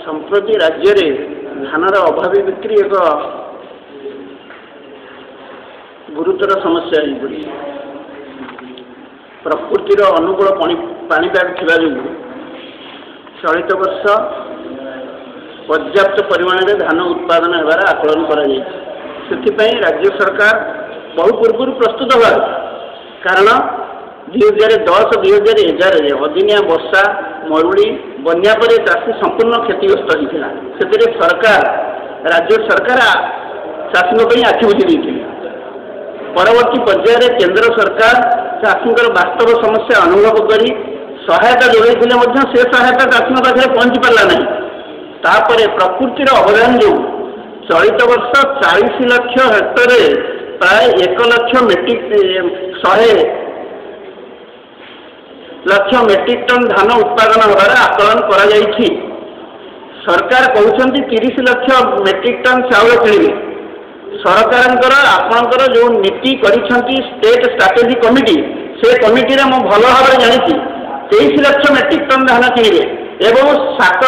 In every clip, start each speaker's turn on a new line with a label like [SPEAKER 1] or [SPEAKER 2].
[SPEAKER 1] संप्रति राज्य रे धानर अभावी बिक्री एक गुरुतर समस्या हो पड़ी। प्रकृतिर अनुकूल पाणीपाग थिबा जोगु चलित वर्ष पर्याप्त परिमाण में धान उत्पादन होबार आकलन करा जाय। राज्य सरकार बहु पूर्व प्रस्तुत होगा कारण 2010-2011 अदिनिया वर्षा मरुड़ी बन्या पर चाषी संपूर्ण क्षतिग्रस्त होता से सरकार राज्य सरकार चाषी आखि बुझी परवर्ती पर्यायर केंद्र सरकार चाषी वास्तव समस्या अनुभव कर सहायता जोगे से सहायता चाषी पाखे पहुंची पारा ना। तापर प्रकृतिर अवदान जो चलित वर्ष 40 लाख हेक्टर प्राय 1 लाख मेट्रिक टन धान उत्पादन होबार आकलन करा जायछि। सरकार कहउछन्ति 30 लाख मेट्रिक टन चाउल किଣିबे। सरकार आपणकर जो नीति करिछन्ति स्टेट स्ट्रैटेजी कमिटी से कमिटी रे मो भल भाव जानिछि 23 लाख मेट्रिक टन धान किଣିबे एवं 7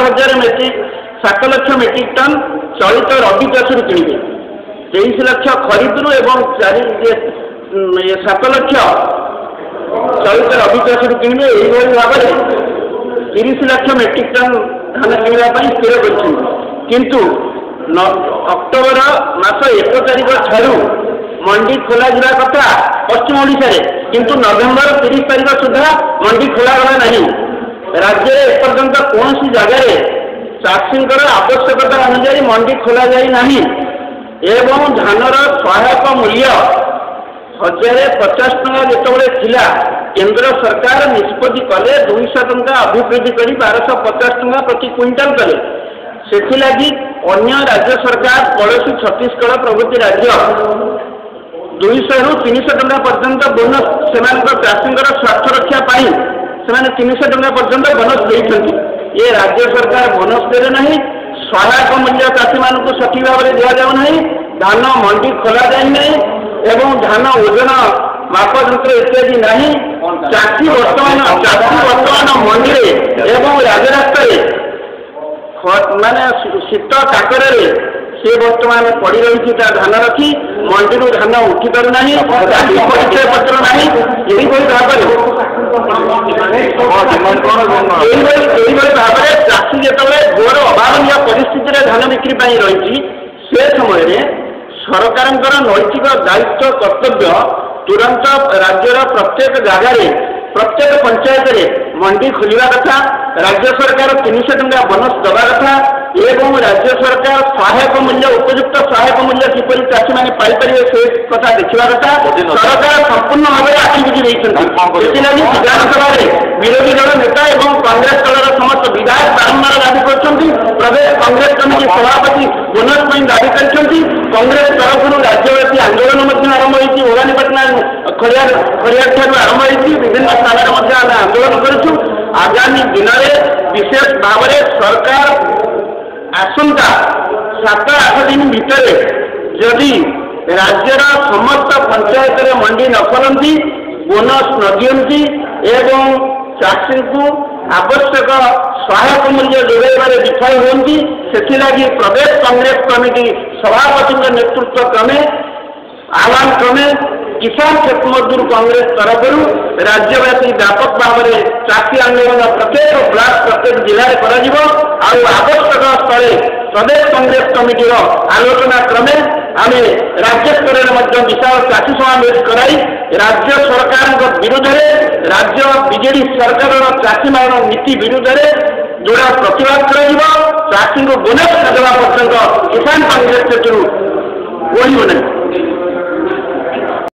[SPEAKER 1] लाख मेट्रिक टन चलित रबी चाष किଣିबे। 23 लाख खरीद एवं 7 लाख चलित रबी चाष किଣିबे। यही भाव में 30 लाख मेट्रिक टन धान किणवाई स्थिर किंतु अक्टोबर मास 1 तारिख ठारू मंडी खोल कथा पश्चिम ओडिशा रे किंतु नवेम्बर 30 तारिख सुधा मंडी खोलागला नहीं। राज्य में एपर्यंत कौन सी जगह चाषी आवश्यकता अनुसार मंडी खोल जाए एवं धानर सहायक मूल्य 1050 टका जिते थिला केंद्र सरकार निष्पत्ति कले 200 टका अभिवृद्धि कर 1250 टका प्रति क्विंटाल कले। से अन्य राज्य सरकार पड़ोसी छत्तीसगढ़ प्रभृति राज्य 200 ରୁ 300 टका पर्यंत बोनस से चाषी स्वार्थ रक्षा पाई से 300 टका पर्यंत बोनस देते। ये राज्य सरकार बोनस दे ना सहायक मूल्य चाषी मान सठिक भाव में दि जाऊना धान मंडी खोल जाए एवं धान ओजन मापयंत्र इत्यादि नहीं। चाषी वर्तमान मंडी एवं राजरास्ता माने शीत काकर से वर्तमान पड़ रही धान रखी मंडी धान उठी पारना परिचय पत्र ना। यही भाव में चाषी जिते घोर अभावनीय परिस्थिति धान बिक्री रही से समय सरकार नैतिक दायित्व कर्तव्य तुरंत राज्यर प्रत्येक जगार प्रत्येक पंचायत में मंडी खोलिया कथा। राज्य सरकार 300 टका बोनस दवा कथा एवं राज्य सरकार सहायक मूल्य उपयुक्त सहायक मूल्य किपर चाषी मैंने पाइपर से कथा देखा कथा। सरकार संपूर्ण भाव में आखि बुझी विधानसभा विरोधी दल नेता और कांग्रेस दल समस्त विधायक बारंबार दावी करदेश कांग्रेस कमिटी सभापति बोनस दावी कर कांग्रेस तरफ राज्यव्यापी आंदोलन आरंभ होती भवानीपाटना खड़िया ठार आरंभ होती विभिन्न स्थान में आंदोलन करूँ। आगामी दिन में विशेष भाव में सरकार आसंता 7-8 दिन भितर जदि राज्यर समस्त पंचायत में मंडी न खोलती बोनस न दियंती एवं चाषी को आवश्यक सहायक मूल्य जोगाइबार विफल होती से प्रदेश कांग्रेस कमिटी सभापति नेतृत्व क्रमे आह्वान क्रमे किसान क्षेत्र मजदूर कांग्रेस तरफ राज्यव्यापी व्यापक भाव में चाषी आंदोलन प्रत्येक ब्लॉक प्रत्येक जिले में आवश्यक स्थले प्रदेश कांग्रेस कमिटी आलोचना क्रमे आम राज्य स्तर में विशाल चाषी समावेश कराई राज्य सरकार विरुद्ध में राज्य बीजेडी सरकार चाषी मान नीति विरुद्ध में जोड़ा प्रतिवाद कर चाषी को बोनस देवा पर्यंत किसान कांग्रेस क्षेत्र ओहलिब नहीं।